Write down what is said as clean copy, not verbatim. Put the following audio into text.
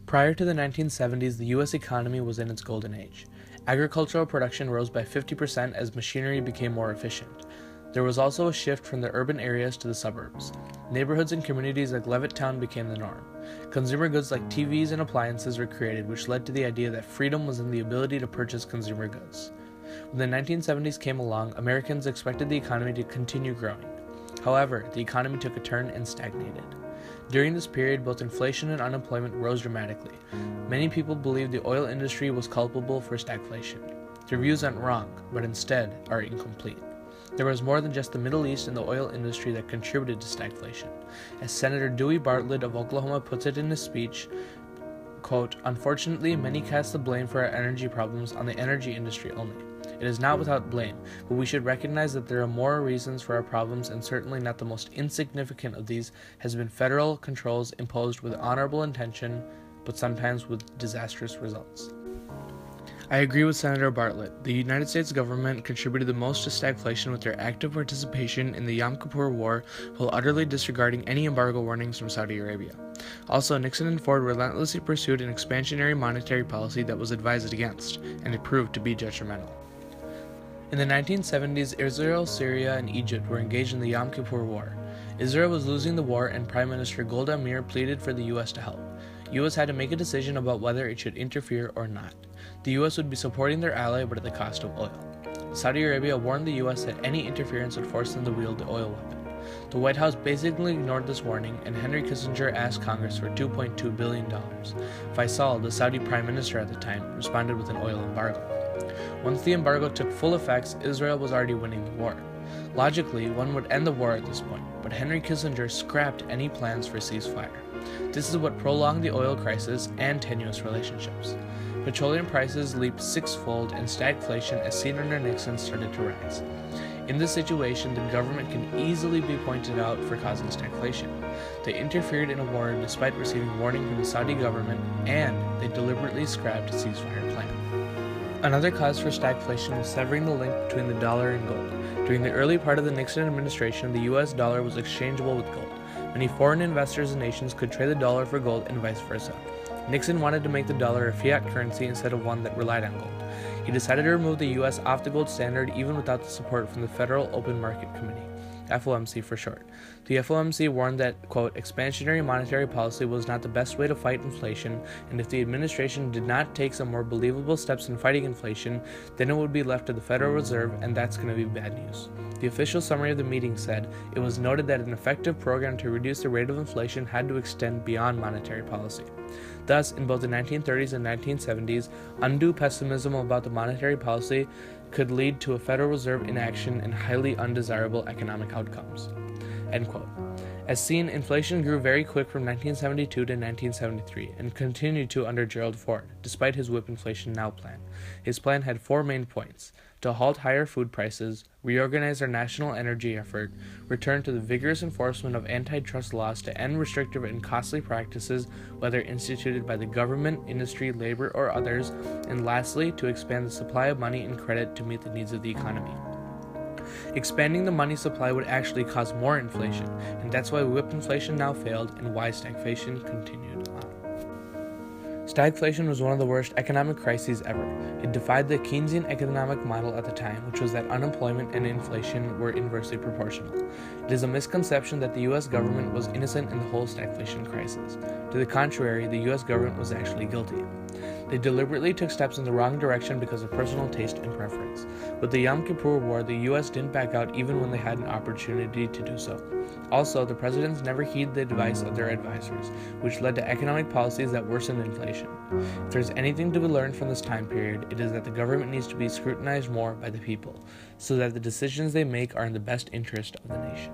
Prior to the 1970s, the U.S. economy was in its golden age. Agricultural production rose by 50% as machinery became more efficient. There was also a shift from the urban areas to the suburbs. Neighborhoods and communities like Levittown became the norm. Consumer goods like TVs and appliances were created, which led to the idea that freedom was in the ability to purchase consumer goods. When the 1970s came along, Americans expected the economy to continue growing. However, the economy took a turn and stagnated. During this period, both inflation and unemployment rose dramatically. Many people believed the oil industry was culpable for stagflation. Their views aren't wrong, but instead are incomplete. There was more than just the Middle East and the oil industry that contributed to stagflation. As Senator Dewey Bartlett of Oklahoma puts it in his speech, quote, "Unfortunately, many cast the blame for our energy problems on the energy industry only. It is not without blame, but we should recognize that there are more reasons for our problems, and certainly not the most insignificant of these has been federal controls imposed with honorable intention, but sometimes with disastrous results." I agree with Senator Bartlett. The United States government contributed the most to stagflation with their active participation in the Yom Kippur War while utterly disregarding any embargo warnings from Saudi Arabia. Also, Nixon and Ford relentlessly pursued an expansionary monetary policy that was advised against, and it proved to be detrimental. In the 1970s, Israel, Syria, and Egypt were engaged in the Yom Kippur War. Israel was losing the war, and Prime Minister Golda Meir pleaded for the U.S. to help. U.S. had to make a decision about whether it should interfere or not. The U.S. would be supporting their ally, but at the cost of oil. Saudi Arabia warned the U.S. that any interference would force them to wield the oil weapon. The White House basically ignored this warning, and Henry Kissinger asked Congress for $2.2 billion. Faisal, the Saudi Prime Minister at the time, responded with an oil embargo. Once the embargo took full effect, Israel was already winning the war. Logically, one would end the war at this point, but Henry Kissinger scrapped any plans for ceasefire. This is what prolonged the oil crisis and tenuous relationships. Petroleum prices leaped sixfold, and stagflation, as seen under Nixon, started to rise. In this situation, the government can easily be pointed out for causing stagflation. They interfered in a war despite receiving warning from the Saudi government, and they deliberately scrapped a ceasefire plan. Another cause for stagflation was severing the link between the dollar and gold. During the early part of the Nixon administration, the U.S. dollar was exchangeable with gold. Many foreign investors and nations could trade the dollar for gold and vice versa. Nixon wanted to make the dollar a fiat currency instead of one that relied on gold. He decided to remove the U.S. off the gold standard even without the support from the Federal Open Market Committee, FOMC for short. The FOMC warned that, quote, expansionary monetary policy was not the best way to fight inflation, and if the administration did not take some more believable steps in fighting inflation, then it would be left to the Federal Reserve, and that's going to be bad news. The official summary of the meeting said, it was noted that an effective program to reduce the rate of inflation had to extend beyond monetary policy. Thus, in both the 1930s and 1970s, undue pessimism about the monetary policy could lead to a Federal Reserve inaction and highly undesirable economic outcomes. End quote. As seen, inflation grew very quick from 1972 to 1973 and continued to under Gerald Ford, despite his Whip Inflation Now plan. His plan had four main points: to halt higher food prices, reorganize our national energy effort, return to the vigorous enforcement of antitrust laws to end restrictive and costly practices, whether instituted by the government, industry, labor, or others, and lastly, to expand the supply of money and credit to meet the needs of the economy. Expanding the money supply would actually cause more inflation, and that's why Whip Inflation Now failed and why stagflation continued on. Stagflation was one of the worst economic crises ever. It defied the Keynesian economic model at the time, which was that unemployment and inflation were inversely proportional. It is a misconception that the U.S. government was innocent in the whole stagflation crisis. To the contrary, the U.S. government was actually guilty. They deliberately took steps in the wrong direction because of personal taste and preference. With the Yom Kippur War, the U.S. didn't back out even when they had an opportunity to do so. Also, the presidents never heeded the advice of their advisors, which led to economic policies that worsened inflation. If there's anything to be learned from this time period, it is that the government needs to be scrutinized more by the people, so that the decisions they make are in the best interest of the nation.